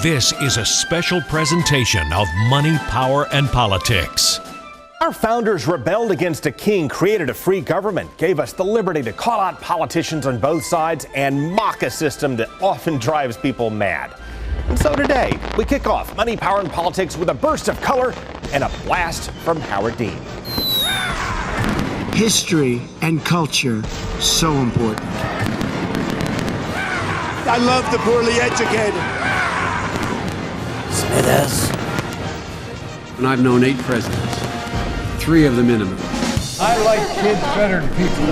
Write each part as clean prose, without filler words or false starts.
This is a special presentation of Money, Power, and Politics. Our founders rebelled against a king, created a free government, gave us the liberty to call out politicians on both sides and mock a system that often drives people mad. And so today, we kick off Money, Power, and Politics with a burst of color and a blast from Howard Dean. History and culture, so important. I love the poorly educated. Smithers. And I've known 8 presidents. 3 of the minimum. I like kids better than people.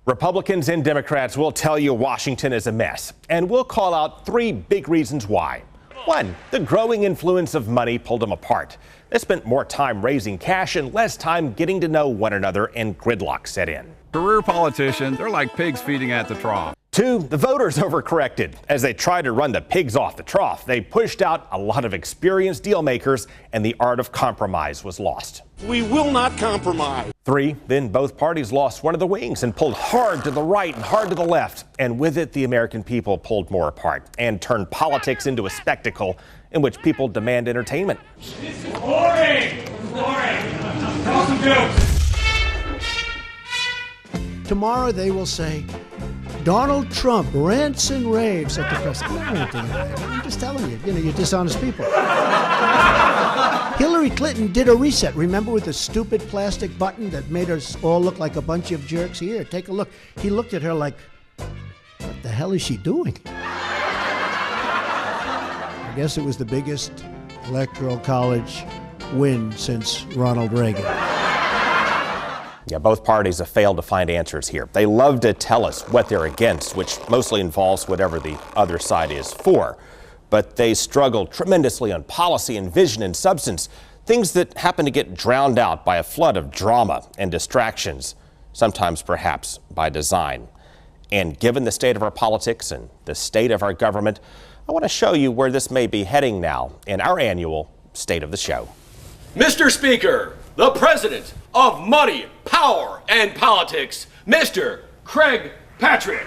Republicans and Democrats will tell you Washington is a mess, and we'll call out 3 big reasons why. 1, the growing influence of money pulled them apart. They spent more time raising cash and less time getting to know one another, and gridlock set in. Career politicians, they're like pigs feeding at the trough. 2, the voters overcorrected. As they tried to run the pigs off the trough, they pushed out a lot of experienced deal makers, and the art of compromise was lost. We will not compromise. 3, then both parties lost one of the wings and pulled hard to the right and hard to the left. And with it, the American people pulled more apart and turned politics into a spectacle in which people demand entertainment. This is boring! Tell some jokes. Tomorrow they will say, Donald Trump rants and raves at the press. I'm not ranting and raving. I'm just telling you, you're dishonest people. Hillary Clinton did a reset. Remember, with the stupid plastic button that made us all look like a bunch of jerks? Here, take a look. He looked at her like, what the hell is she doing? I guess it was the biggest electoral college win since Ronald Reagan. Yeah, both parties have failed to find answers here. They love to tell us what they're against, which mostly involves whatever the other side is for. But they struggle tremendously on policy and vision and substance, things that happen to get drowned out by a flood of drama and distractions, sometimes perhaps by design. And given the state of our politics and the state of our government, I want to show you where this may be heading now in our annual State of the Show. Mr. Speaker, the President of Money, Power, and Politics, Mr. Craig Patrick.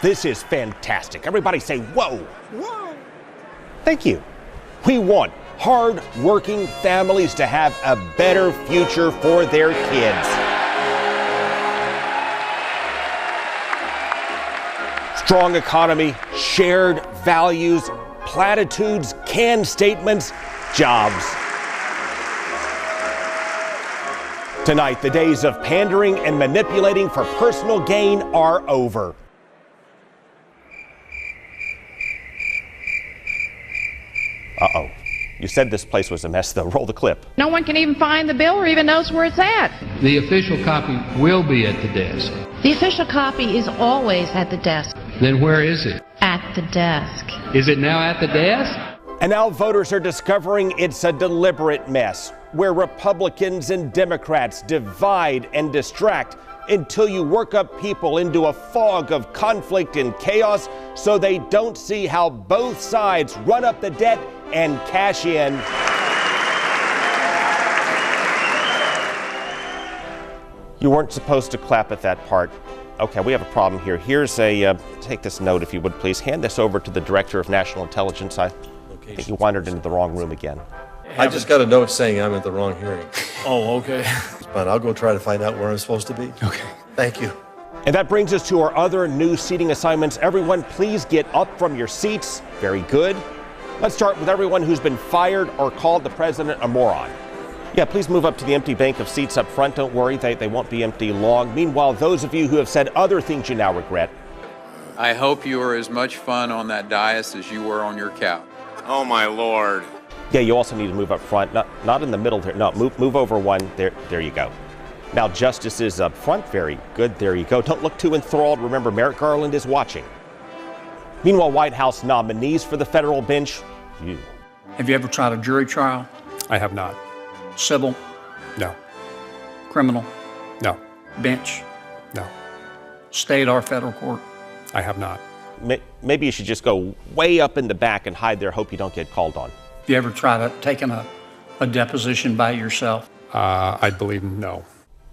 This is fantastic. Everybody say, whoa. Whoa. Thank you. We want hard-working families to have a better future for their kids. Strong economy, shared values, platitudes, canned statements, jobs. Tonight, the days of pandering and manipulating for personal gain are over. Uh-oh. You said this place was a mess, though. Roll the clip. No one can even find the bill or even knows where it's at. The official copy will be at the desk. The official copy is always at the desk. Then where is it? At the desk. Is it now at the desk? And now voters are discovering it's a deliberate mess, where Republicans and Democrats divide and distract until you work up people into a fog of conflict and chaos so they don't see how both sides run up the debt and cash in. You weren't supposed to clap at that part. Okay, we have a problem here. Here's a, take this note if you would please. Hand this over to the Director of National Intelligence. I think you wandered into the wrong room again. I just got a note saying I'm at the wrong hearing. Oh, okay. But I'll go try to find out where I'm supposed to be. Okay. Thank you. And that brings us to our other new seating assignments. Everyone, please get up from your seats. Very good. Let's start with everyone who's been fired or called the president a moron. Yeah, please move up to the empty bank of seats up front. Don't worry, they won't be empty long. Meanwhile, those of you who have said other things you now regret. I hope you were as much fun on that dais as you were on your couch. Oh, my Lord. Yeah, you also need to move up front, not in the middle there. No, move over one. There you go. Now, justice is up front. Very good. There you go. Don't look too enthralled. Remember, Merrick Garland is watching. Meanwhile, White House nominees for the federal bench, Have you ever tried a jury trial? I have not. Civil? No. Criminal? No. Bench? No. State or federal court? I have not. Maybe you should just go way up in the back and hide there, hope you don't get called on. Have you ever tried taking a deposition by yourself? I believe no.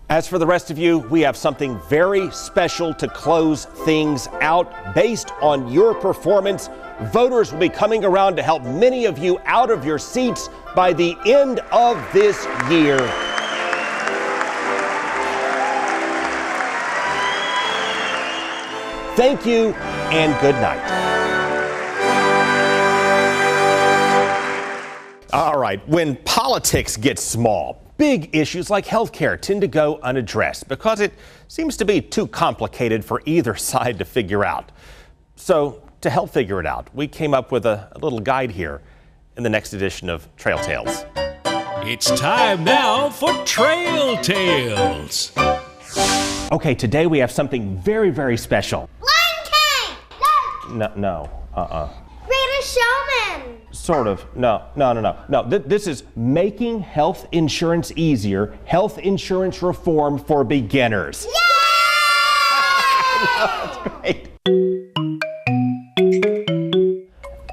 As for the rest of you, we have something very special to close things out. Based on your performance, voters will be coming around to help many of you out of your seats by the end of this year. Thank you and good night. All right, when politics get small, big issues like healthcare tend to go unaddressed because it seems to be too complicated for either side to figure out. So to help figure it out, we came up with a little guide here in the next edition of Trail Tales. It's time now for Trail Tales. Okay, today we have something very, very special. Lion King! No. Greatest Showman! Sort of. No. This is making health insurance easier. Health insurance reform for beginners. Yay! That's great.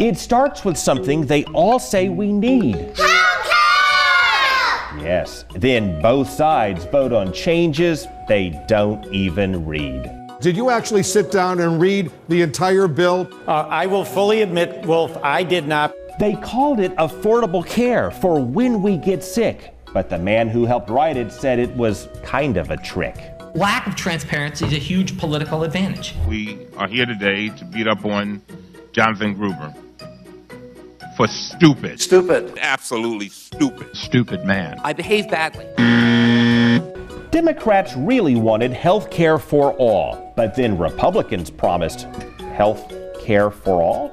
It starts with something they all say we need. Healthcare! Yes. Then both sides vote on changes they don't even read. Did you actually sit down and read the entire bill? I will fully admit, Wolf, I did not. They called it affordable care for when we get sick, but the man who helped write it said it was kind of a trick. Lack of transparency is a huge political advantage. We are here today to beat up on Jonathan Gruber for stupid. Stupid. Absolutely stupid. Stupid man. I behaved badly. Democrats really wanted health care for all, but then Republicans promised health care for all?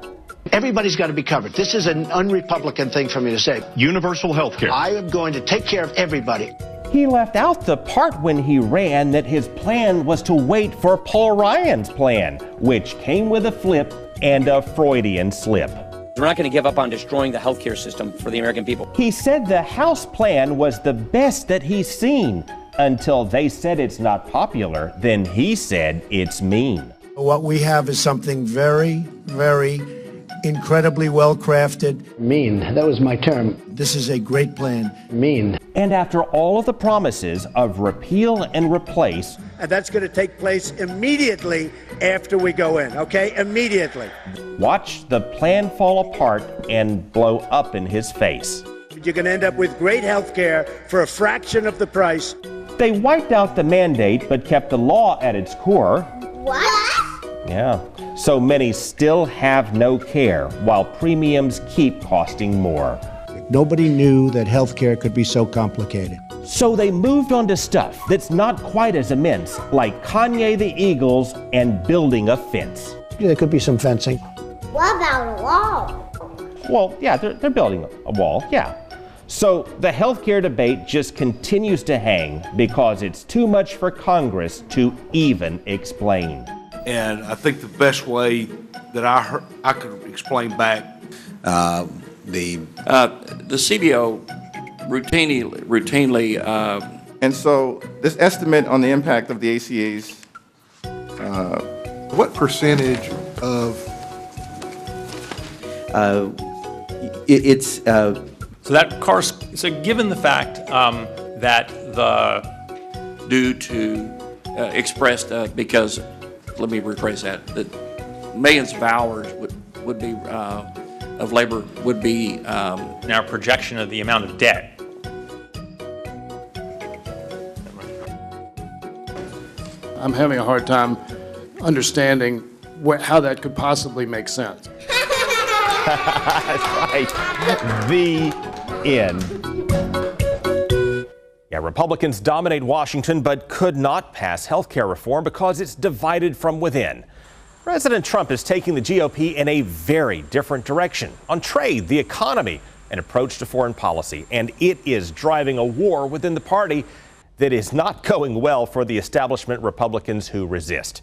Everybody's got to be covered. This is an un-Republican thing for me to say. Universal health care. I am going to take care of everybody. He left out the part when he ran that his plan was to wait for Paul Ryan's plan, which came with a flip and a Freudian slip. We're not going to give up on destroying the healthcare system for the American people. He said the House plan was the best that he's seen. Until they said it's not popular, then he said it's mean. What we have is something very, very incredibly well crafted. Mean. That was my term. This is a great plan. Mean. And after all of the promises of repeal and replace, and that's going to take place immediately after we go in, okay? Immediately. Watch the plan fall apart and blow up in his face. You're going to end up with great health care for a fraction of the price. They wiped out the mandate but kept the law at its core. What? Yeah. So many still have no care while premiums keep costing more. Nobody knew that healthcare could be so complicated. So they moved on to stuff that's not quite as immense, like Kanye the Eagles and building a fence. There could be some fencing. What about a wall? Well, yeah, they're building a wall, yeah. So the healthcare debate just continues to hang because it's too much for Congress to even explain. And I think the best way that I could explain back the CBO routinely and so this estimate on the impact of the ACAs, what percentage of So given the fact that due to expressed because let me rephrase that millions of hours would be of labor would be in our projection of the amount of debt. I'm having a hard time understanding how that could possibly make sense. That's right. The end. Yeah, Republicans dominate Washington but could not pass health care reform because it's divided from within. President Trump is taking the GOP in a very different direction on trade, the economy, and approach to foreign policy. And it is driving a war within the party that is not going well for the establishment Republicans who resist.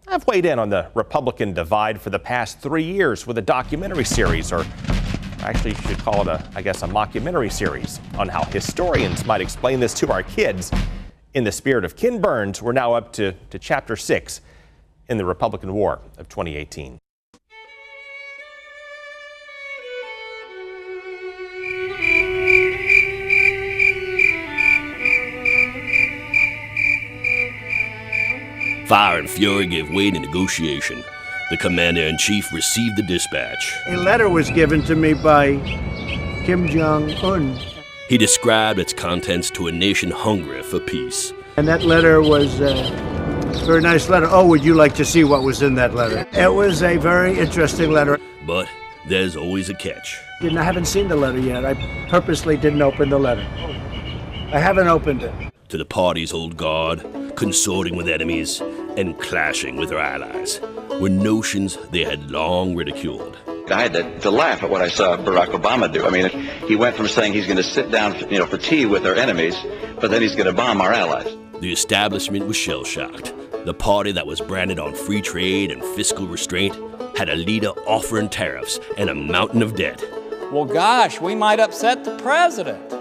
I've weighed in on the Republican divide for the past 3 years with a documentary series, or actually you should call it a mockumentary series, on how historians might explain this to our kids. In the spirit of Ken Burns, we're now up to Chapter 6 in the Republican War of 2018. Fire and fury gave way to negotiation. The commander-in-chief received the dispatch. A letter was given to me by Kim Jong-un. He described its contents to a nation hungry for peace. And that letter was a very nice letter. Oh, would you like to see what was in that letter? It was a very interesting letter. But there's always a catch. I haven't seen the letter yet. I purposely didn't open the letter. I haven't opened it. To the party's old guard, consorting with enemies and clashing with their allies were notions they had long ridiculed. I had to laugh at what I saw Barack Obama do. I mean, he went from saying he's going to sit down, for tea with our enemies, but then he's going to bomb our allies. The establishment was shell-shocked. The party that was branded on free trade and fiscal restraint had a leader offering tariffs and a mountain of debt. Well, gosh, we might upset the president.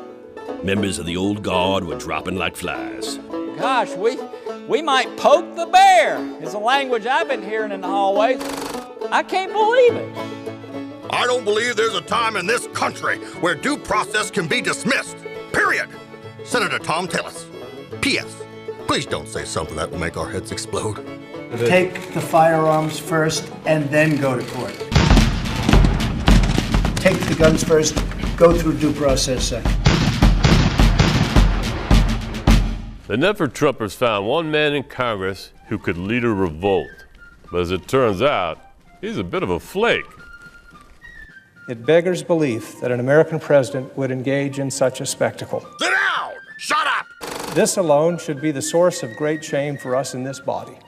Members of the old guard were dropping like flies. Gosh, we might poke the bear, is the language I've been hearing in the hallways. I can't believe it. I don't believe there's a time in this country where due process can be dismissed. Period. Senator Tom Tillis. P.S. Please don't say something that will make our heads explode. Take the firearms first and then go to court. Take the guns first, go through due process second. The never Trumpers found one man in Congress who could lead a revolt. But as it turns out, he's a bit of a flake. It beggars belief that an American president would engage in such a spectacle. Sit down! Shut up! This alone should be the source of great shame for us in this body,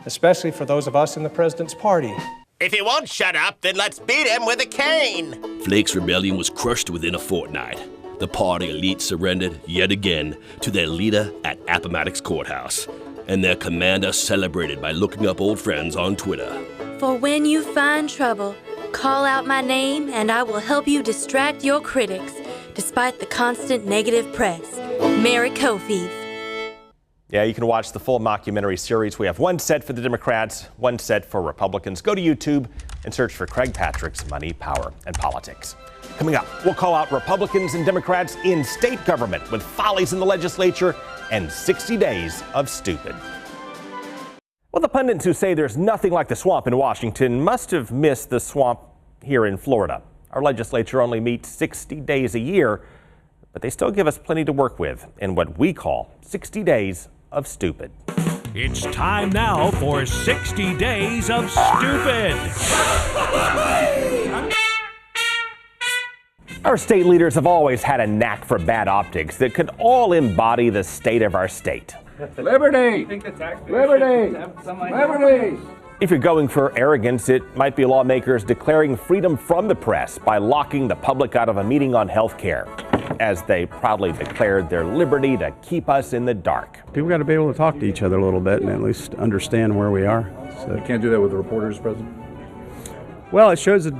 especially for those of us in the president's party. If he won't shut up, then let's beat him with a cane. Flake's rebellion was crushed within a fortnight. The party elite surrendered yet again to their leader at Appomattox Courthouse, and their commander celebrated by looking up old friends on Twitter. For when you find trouble, call out my name and I will help you distract your critics, despite the constant negative press. Mary Kofiv. Yeah, you can watch the full mockumentary series. We have one set for the Democrats, one set for Republicans. Go to YouTube and search for Craig Patrick's Money, Power, and Politics. Coming up, we'll call out Republicans and Democrats in state government with follies in the legislature and 60 days of stupid. Well, the pundits who say there's nothing like the swamp in Washington must have missed the swamp here in Florida. Our legislature only meets 60 days a year, but they still give us plenty to work with in what we call 60 days of stupid. It's time now for 60 Days of Stupid. Our state leaders have always had a knack for bad optics that could all embody the state of our state. Liberty! Liberty! Liberty! If you're going for arrogance, it might be lawmakers declaring freedom from the press by locking the public out of a meeting on health care, as they proudly declared their liberty to keep us in the dark. People got to be able to talk to each other a little bit and at least understand where we are. So you can't do that with the reporters, President? Well, it shows it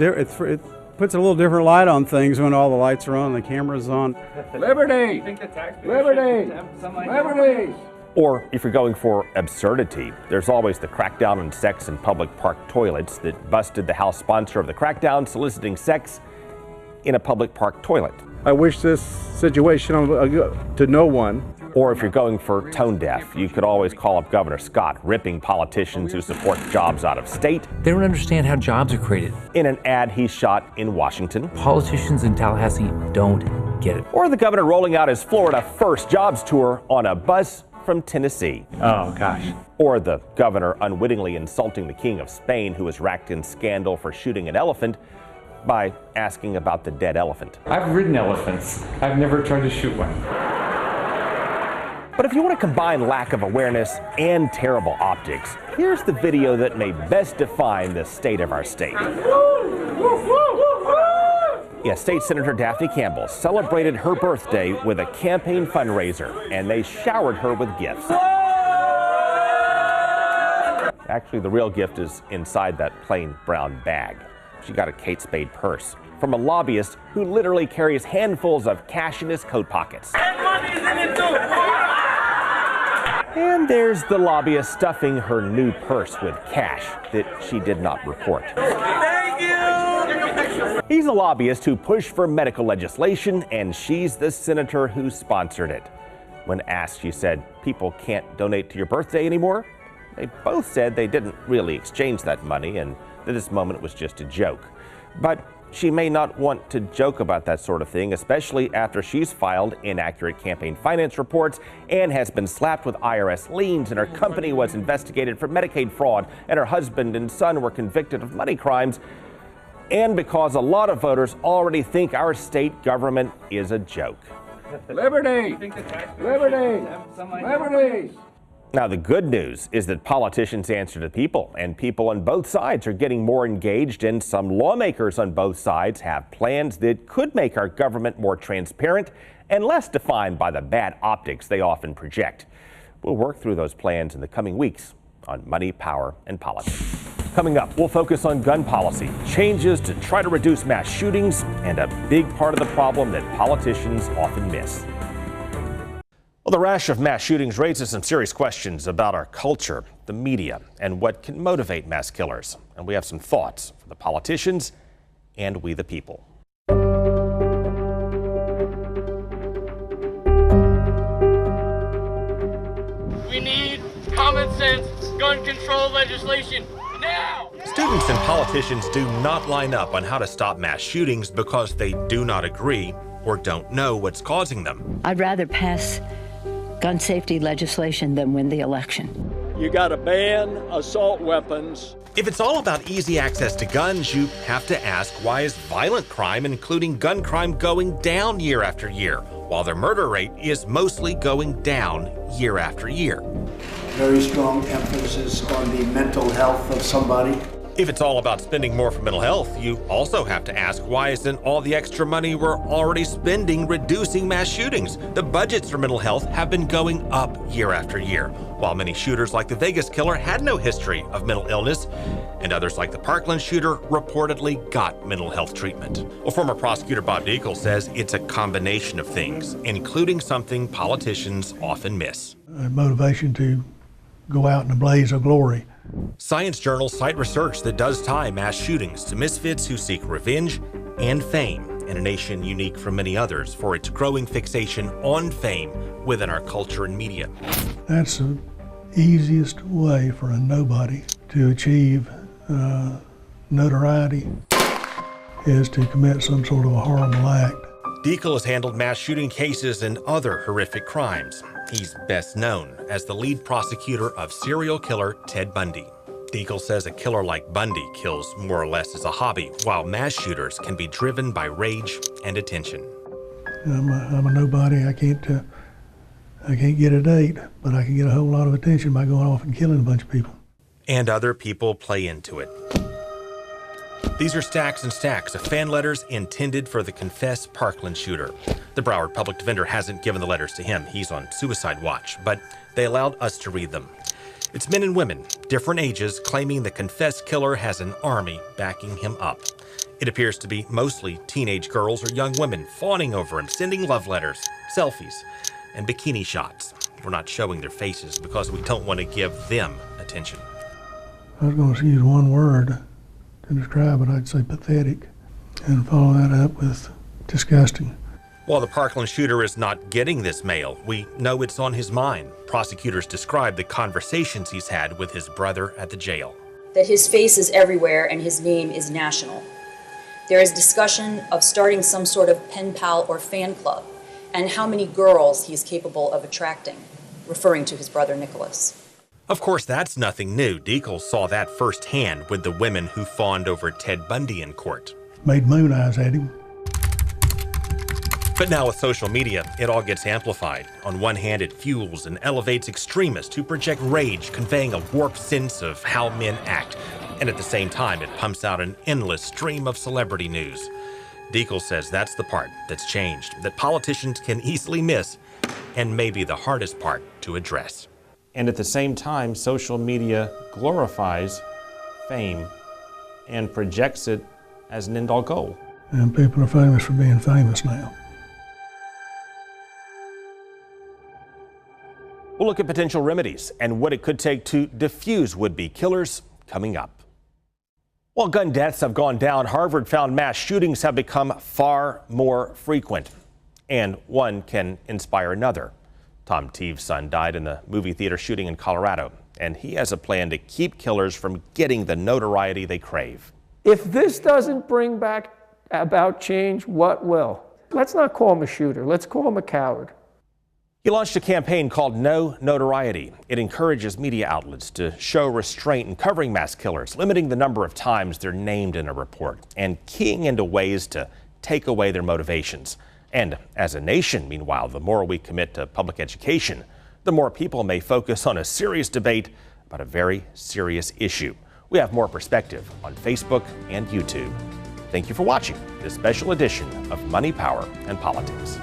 puts a little different light on things when all the lights are on and the camera's on. Liberty! Liberty! Liberty! Or if you're going for absurdity, there's always the crackdown on sex in public park toilets that busted the House sponsor of the crackdown soliciting sex in a public park toilet. I wish this situation to no one. Or if you're going for tone deaf, you could always call up Governor Scott ripping politicians who support jobs out of state. They don't understand how jobs are created. In an ad he shot in Washington. Politicians in Tallahassee don't get it. Or the governor rolling out his Florida First Jobs tour on a bus from Tennessee. Oh, gosh. Or the governor unwittingly insulting the King of Spain, who was racked in scandal for shooting an elephant, by asking about the dead elephant. I've ridden elephants. I've never tried to shoot one. But if you want to combine lack of awareness and terrible optics, here's the video that may best define the state of our state. Yes, State Senator Daphne Campbell celebrated her birthday with a campaign fundraiser, and they showered her with gifts. Actually, the real gift is inside that plain brown bag. She got a Kate Spade purse from a lobbyist who literally carries handfuls of cash in his coat pockets. And there's the lobbyist stuffing her new purse with cash that she did not report. Thank you! He's a lobbyist who pushed for medical legislation, and she's the senator who sponsored it. When asked, she said, "People can't donate to your birthday anymore." They both said they didn't really exchange that money and that this moment was just a joke. But she may not want to joke about that sort of thing, especially after she's filed inaccurate campaign finance reports and has been slapped with IRS liens, and her company was investigated for Medicaid fraud, and her husband and son were convicted of money crimes, and because a lot of voters already think our state government is a joke. Liberty! Liberty! Liberty! Now, the good news is that politicians answer to people, and people on both sides are getting more engaged, and some lawmakers on both sides have plans that could make our government more transparent and less defined by the bad optics they often project. We'll work through those plans in the coming weeks on Money, Power, and Politics. Coming up, we'll focus on gun policy, changes to try to reduce mass shootings, and a big part of the problem that politicians often miss. Well, the rash of mass shootings raises some serious questions about our culture, the media, and what can motivate mass killers. And we have some thoughts for the politicians and we the people. We need common sense gun control legislation now! Students and politicians do not line up on how to stop mass shootings because they do not agree or don't know what's causing them. I'd rather pass gun safety legislation than win the election. You got to ban assault weapons. If it's all about easy access to guns, you have to ask, why is violent crime, including gun crime, going down year after year, while the murder rate is mostly going down year after year? Very strong emphasis on the mental health of somebody. If it's all about spending more for mental health, you also have to ask, why isn't all the extra money we're already spending reducing mass shootings? The budgets for mental health have been going up year after year, while many shooters like the Vegas killer had no history of mental illness, and others like the Parkland shooter reportedly got mental health treatment. Well, former prosecutor Bob Diekel says it's a combination of things, including something politicians often miss. Motivation to go out in a blaze of glory. Science journals cite research that does tie mass shootings to misfits who seek revenge and fame in a nation unique from many others for its growing fixation on fame within our culture and media. That's the easiest way for a nobody to achieve notoriety, is to commit some sort of a horrible act. Diekel has handled mass shooting cases and other horrific crimes. He's best known as the lead prosecutor of serial killer Ted Bundy. Diekel says a killer like Bundy kills more or less as a hobby, while mass shooters can be driven by rage and attention. I'm a nobody. I can't get a date, but I can get a whole lot of attention by going off and killing a bunch of people. And other people play into it. These are stacks and stacks of fan letters intended for the confessed Parkland shooter. The Broward public defender hasn't given the letters to him. He's on suicide watch, but they allowed us to read them. It's men and women, different ages, claiming the confessed killer has an army backing him up. It appears to be mostly teenage girls or young women fawning over him, sending love letters, selfies, and bikini shots. We're not showing their faces because we don't want to give them attention. I was going to use one word to describe it. I'd say pathetic, and follow that up with disgusting. While the Parkland shooter is not getting this mail, we know it's on his mind. Prosecutors describe the conversations he's had with his brother at the jail. That his face is everywhere and his name is national. There is discussion of starting some sort of pen pal or fan club, and how many girls he is capable of attracting, referring to his brother Nicholas. Of course, that's nothing new. Diekel saw that firsthand with the women who fawned over Ted Bundy in court. Made moon eyes at him. But now with social media, it all gets amplified. On one hand, it fuels and elevates extremists who project rage, conveying a warped sense of how men act. And at the same time, it pumps out an endless stream of celebrity news. Diekel says that's the part that's changed, that politicians can easily miss, and maybe the hardest part to address. And at the same time, social media glorifies fame and projects it as an end-all goal. And people are famous for being famous now. We'll look at potential remedies and what it could take to defuse would-be killers coming up. While gun deaths have gone down, Harvard found mass shootings have become far more frequent, and one can inspire another. Tom Teave's son died in the movie theater shooting in Colorado, and he has a plan to keep killers from getting the notoriety they crave. If this doesn't bring about change, what will? Let's not call him a shooter. Let's call him a coward. He launched a campaign called No Notoriety. It encourages media outlets to show restraint in covering mass killers, limiting the number of times they're named in a report, and keying into ways to take away their motivations. And as a nation, meanwhile, the more we commit to public education, the more people may focus on a serious debate about a very serious issue. We have more perspective on Facebook and YouTube. Thank you for watching this special edition of Money, Power, and Politics.